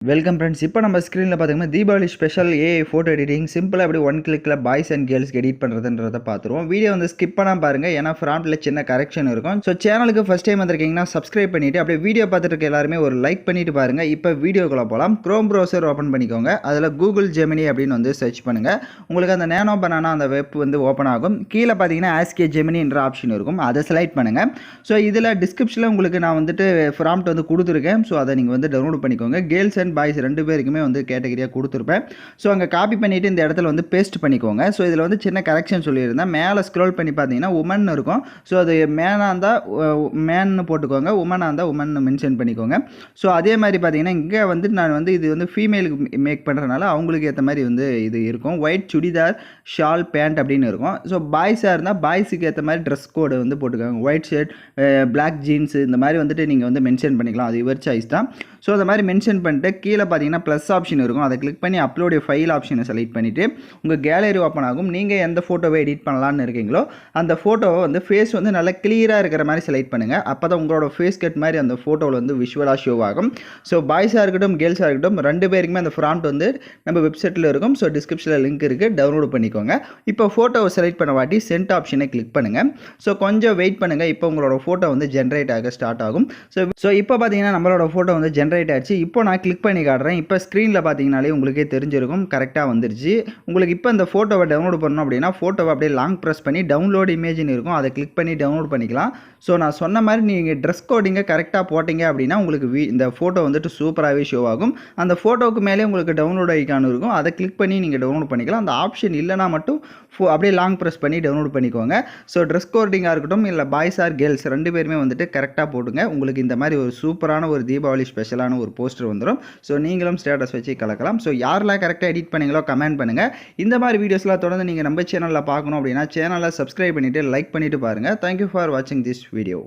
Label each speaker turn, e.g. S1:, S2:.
S1: Welcome friends. இப்போ நம்ம ஸ்க்ரீனில் பார்த்தீங்கன்னா Deepavali special AI photo editing சிம்பிளாக எப்படி ஒன் கிளிக்கில் பாய்ஸ் அண்ட் கேர்ள்ஸ்க்கு எடிட் பண்ணுறதுன்றத பார்த்துருவோம். வீடியோ வந்து ஸ்கிப் பண்ணாமல் பாருங்கள், ஏன்னா ஃப்ராண்ட்டில் சின்ன கரெக்ஷன் இருக்கும். ஸோ சேனலுக்கு ஃபஸ்ட் டைம் வந்திருக்கீங்கன்னா சப்ஸ்கிரைப் பண்ணிவிட்டு அப்படியே வீடியோ பார்த்துட்டு இருக்க எல்லாருமே ஒரு லைக் பண்ணிட்டு பாருங்கள். இப்போ வீடியோக்குள்ளே போகலாம். க்ரோம் ப்ரௌசர் ஓப்பன் பண்ணிக்கோங்க. அதில் கூகுள் ஜெமினி அப்படின்னு வந்து சர்ச் பண்ணுங்கள். உங்களுக்கு அந்த நேனோ பனானா அந்த வெப் வந்து ஓப்பன் ஆகும். கீழே பார்த்தீங்கன்னா ஆஸ்கே ஜெமினின்ற ஆப்ஷன் இருக்கும், அதை செலக்ட் பண்ணுங்கள். ஸோ இதில் டிஸ்கிரிப்ஷனில் உங்களுக்கு நான் வந்துட்டு ப்ராம்ப்ட் வந்து கொடுத்துருக்கேன். ஸோ அதை நீங்கள் வந்து டவுன்லோட் பண்ணிக்கோங்க. கேர்ள்ஸ் அண்ட் பாய்ஸ் ரெண்டு பேருக்குமே வந்து கேட்டகரியாக கொடுத்துருப்பேன். ஸோ அங்கே காப்பி பண்ணிவிட்டு இந்த இடத்துல வந்து பேஸ்ட் பண்ணிக்கோங்க. ஸோ இதில் வந்து சின்ன கரெக்ஷன் சொல்லியிருந்தேன். மேலே ஸ்க்ரோல் பண்ணி பார்த்தீங்கன்னா உமன் இருக்கும். ஸோ அது மேனாக இருந்தால் மேன்னு போட்டுக்கோங்க, உமனாக இருந்தால் உமன் மென்ஷன் பண்ணிக்கோங்க. ஸோ அதே மாதிரி பார்த்தீங்கன்னா இங்கே வந்து நான் வந்து இது வந்து ஃபீமேலுக்கு மேக் பண்ணுறதுனால அவங்களுக்கு ஏற்ற மாதிரி வந்து இது இருக்கும். ஒயிட் சுடிதார் ஷால் பேண்ட் அப்படின்னு இருக்கும். ஸோ பாய்ஸாக இருந்தால் பாய்ஸுக்கு ஏற்ற மாதிரி ட்ரெஸ் கோடு வந்து போட்டுக்கோங்க. ஒயிட் ஷர்ட், பிளாக் ஜீன்ஸ் இந்த மாதிரி வந்துட்டு நீங்கள் வந்து மென்ஷன் பண்ணிக்கலாம். அது இவர் சாய்ஸ் தான். ஸோ அந்த மாதிரி மென்ஷன் பண்ணிட்டு கீழே பார்த்தீங்கன்னா ப்ளஸ் ஆப்ஷன் இருக்கும். அதை கிளிக் பண்ணி அப்லோட் ஃபைல் ஆப்ஷனை செலக்ட் பண்ணிவிட்டு உங்கள் கேலரி ஓப்பன் ஆகும். நீங்கள் எந்த ஃபோட்டோவை எடிட் பண்ணலான்னு இருக்கீங்களோ அந்த ஃபோட்டோவை வந்து ஃபேஸ் வந்து நல்லா கிளியராக இருக்கிற மாதிரி செலக்ட் பண்ணுங்கள். அப்போ தான் உங்களோட ஃபேஸ் கட் மாதிரி அந்த ஃபோட்டோவில் வந்து விஷுவலாக ஷோ ஆகும். ஸோ பாய்ஸாக இருக்கட்டும் கேர்ள்ஸாக இருக்கட்டும் ரெண்டு பேருக்குமே அந்த ஃப்ராண்ட் வந்து நம்ம வெப்சைட்டில் இருக்கும். ஸோ டிஸ்கிரிப்ஷனில் லிங்க் இருக்குது, டவுன்லோட் பண்ணிக்கோங்க. இப்போ ஃபோட்டோவை செலக்ட் பண்ண வாட்டி சென்ட் ஆப்ஷனை கிளிக் பண்ணுங்கள். ஸோ கொஞ்சம் வெயிட் பண்ணுங்கள். இப்போ உங்களோட ஃபோட்டோ வந்து ஜென்ரேட் ஆக ஸ்டார்ட் ஆகும். ஸோ இப்போ பார்த்தீங்கன்னா நம்மளோட ஃபோட்டோ வந்து ஜென்ரேட் ஆச்சு. இப்போ நான் கிளிக் பண்ணி காட்டுறேன். இப்போ ஸ்க்ரீனில் பார்த்தீங்கனாலே உங்களுக்கே தெரிஞ்சிருக்கும், கரெக்டாக வந்துருச்சு. உங்களுக்கு இப்போ இந்த ஃபோட்டோவை டவுன்லோட் பண்ணணும் அப்படின்னா ஃபோட்டோவை அப்படியே லாங் ப்ரெஸ் பண்ணி டவுன்லோட் இமேஜ்னு இருக்கும், அதை கிளிக் பண்ணி டவுன்லோட் பண்ணிக்கலாம். ஸோ நான் சொன்ன மாதிரி நீங்கள் ட்ரெஸ் கோடிங்கை கரெக்டாக போட்டிங்க அப்படின்னா உங்களுக்கு இந்த ஃபோட்டோ வந்துட்டு சூப்பராகவே ஷோ ஆகும். அந்த ஃபோட்டோவுக்கு மேலே உங்களுக்கு டவுன்லோட் ஐக்கான் இருக்கும், அதை கிளிக் பண்ணி நீங்கள் டவுன்லோட் பண்ணிக்கலாம். அந்த ஆப்ஷன் இல்லைனா மட்டும் அப்படியே லாங் ப்ரெஸ் பண்ணி டவுன்லோட் பண்ணிக்கோங்க. ஸோ ட்ரெஸ் கோடிங்காக இருக்கட்டும் இல்லை பாய்ஸ் ஆர் கேர்ள்ஸ் ரெண்டு பேருமே வந்துட்டு கரெக்டாக போட்டுங்க. உங்களுக்கு இந்த மாதிரி ஒரு சூப்பரான ஒரு தீபாவளி ஸ்பெஷலான ஒரு போஸ்டர் வந்துடும். ஸோ நீங்களும் ஸ்டேட்டஸ் வச்சு கலக்கலாம். ஸோ யாரெல்லாம் கரெக்டாக எடிட் பண்ணீங்களோ கமெண்ட் பண்ணுங்கள். இந்த மாதிரி வீடியோஸ்லாம் தொடர்ந்து நீங்கள் நம்ம சேனலில் பார்க்கணும் அப்படின்னா சேனலை சப்ஸ்கிரைப் பண்ணிவிட்டு லைக் பண்ணிவிட்டு பாருங்கள். தேங்க்யூ ஃபார் வாட்சிங் திஸ் வீடியோ.